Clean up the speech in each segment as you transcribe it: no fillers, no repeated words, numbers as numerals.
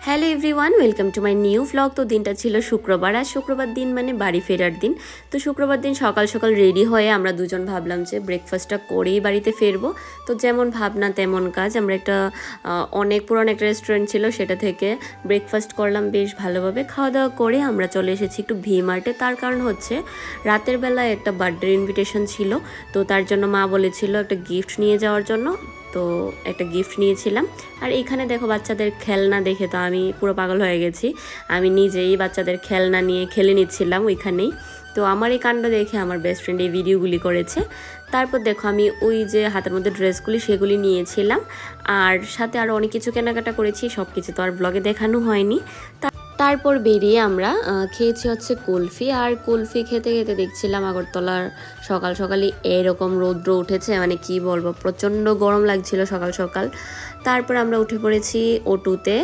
Hello everyone, welcome to my new vlog. তো দিনটা ছিল শুক্রবার, আর শুক্রবার দিন মানে বাড়ি ফেরার দিন। তো শুক্রবার দিন সকাল সকাল রেডি হয়ে আমরা দুজন ভাবলাম যে ব্রেকফাস্টটা করেই বাড়িতে ফিরবো। তো যেমন ভাবনা তেমন কাজ, আমরা একটা অনেক পুরনো একটা রেস্টুরেন্ট ছিল, সেটা থেকে ব্রেকফাস্ট করলাম বেশ ভালোভাবে। খাওয়া দাওয়া করে আমরা চলে এসেছি একটু ভি মার্টে। তার কারণ হচ্ছে রাতের বেলায় একটা বার্থডে ইনভিটেশন ছিল, তো তার জন্য মা বলেছিল একটা গিফট নিয়ে যাওয়ার জন্য। তো একটা গিফট নিয়েছিলাম। আর এইখানে দেখো বাচ্চাদের খেলনা দেখে তো আমি পুরো পাগল হয়ে গেছি। আমি নিজেই বাচ্চাদের খেলনা নিয়ে খেলে নিচ্ছিলাম ওইখানেই। তো আমার এই কাণ্ড দেখে আমার বেস্ট ফ্রেন্ড এই ভিডিওগুলি করেছে। তারপর দেখো আমি ওই যে হাতের মধ্যে ড্রেসগুলি সেগুলি নিয়েছিলাম, আর সাথে আরও অনেক কিছু কেনাকাটা করেছি, সব কিছু তো আর ব্লগে দেখানো হয়নি। তারপর বেরিয়ে আমরা খেয়েছি হচ্ছে কুলফি, আর কুলফি খেতে খেতে দেখছিলাম আগরতলার সকাল সকালই এরকম রৌদ্র উঠেছে, মানে কি বলবো, প্রচণ্ড গরম লাগছিল সকাল সকাল। তারপর আমরা উঠে পড়েছি অটোতে,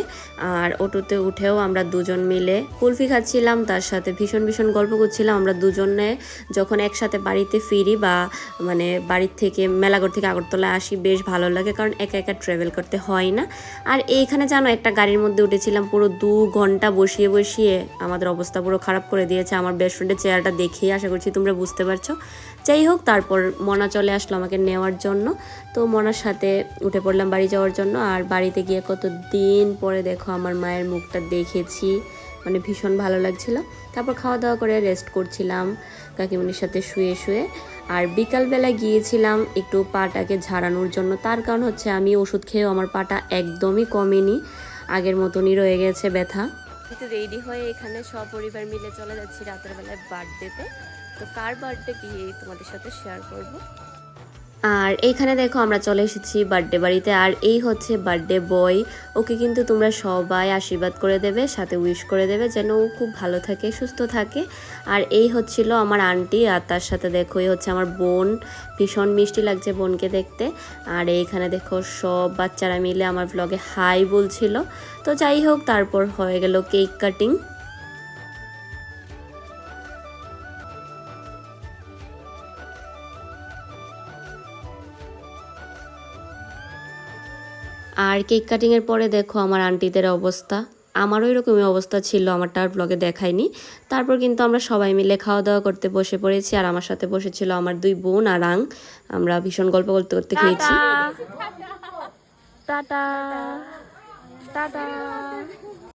আর অটোতে উঠেও আমরা দুজন মিলে কুলফি খাচ্ছিলাম, তার সাথে ভীষণ ভীষণ গল্প করছিলাম। আমরা দুজনে যখন একসাথে বাড়িতে ফিরি বা মানে বাড়ির থেকে মেলাঘর থেকে আগরতলা আসি, বেশ ভালো লাগে, কারণ একা একা ট্রাভেল করতে হয় না। আর এইখানে জানো একটা গাড়ির মধ্যে উঠেছিলাম, পুরো 2 ঘন্টা বসিয়ে বসিয়ে আমাদের অবস্থা পুরো খারাপ করে দিয়েছে। আমার বেস্ট ফ্রেন্ডের চেহারাটা দেখেই আশা করছি তোমরা বুঝতে পারছো। যাই হোক, তারপর মনা চলে আসলো আমাকে নেওয়ার জন্য। তো মনার সাথে উঠে পড়লাম বাড়ি যাওয়ার জন্য। আর বাড়িতে গিয়ে কত দিন পরে দেখো আমার মায়ের মুখটা দেখেছি, মানে ভীষণ ভালো লাগছিল। তারপর খাওয়া দাওয়া করে রেস্ট করছিলাম কাকিমণির সাথে শুয়ে শুয়ে। আর বিকালবেলা গিয়েছিলাম একটু পাটাকে ঝাড়ানোর জন্য। তার কারণ হচ্ছে আমি ওষুধ খেয়েও আমার পাটা একদমই কমেনি, আগের মতনই রয়ে গেছে ব্যথা। একটু রেডি হয়ে এখানে সপরিবার মিলে চলে যাচ্ছি রাতের বেলায় বার্থডেতে। তো কার বার্থডে কি তোমাদের সাথে শেয়ার করব। আর এইখানে দেখো আমরা চলে এসেছি বার্থডে বাড়িতে, আর এই হচ্ছে বার্থডে বয়। ওকে কিন্তু তোমরা সবাই আশীর্বাদ করে দেবে, সাথে উইশ করে দেবে যেন ও খুব ভালো থাকে, সুস্থ থাকে। আর এই হচ্ছিল আমার আন্টি, আর তার সাথে দেখো এই হচ্ছে আমার বোন। ভীষণ মিষ্টি লাগছে বোনকে দেখতে। আর এইখানে দেখো সব বাচ্চারা মিলে আমার ব্লগে হাই বলছিল। তো যাই হোক, তারপর হয়ে গেল কেক কাটিং। আর কেক কাটিংয়ের পরে দেখো আমার আন্টিদের অবস্থা, আমারও এরকমই অবস্থা ছিল, আমারটা আর ব্লগে দেখায়নি। তারপর কিন্তু আমরা সবাই মিলে খাওয়া দাওয়া করতে বসে পড়েছি, আর আমার সাথে বসেছিল আমার 2 বোন আর আং। আমরা ভীষণ গল্প করতে করতে খেয়েছি। Tata tata.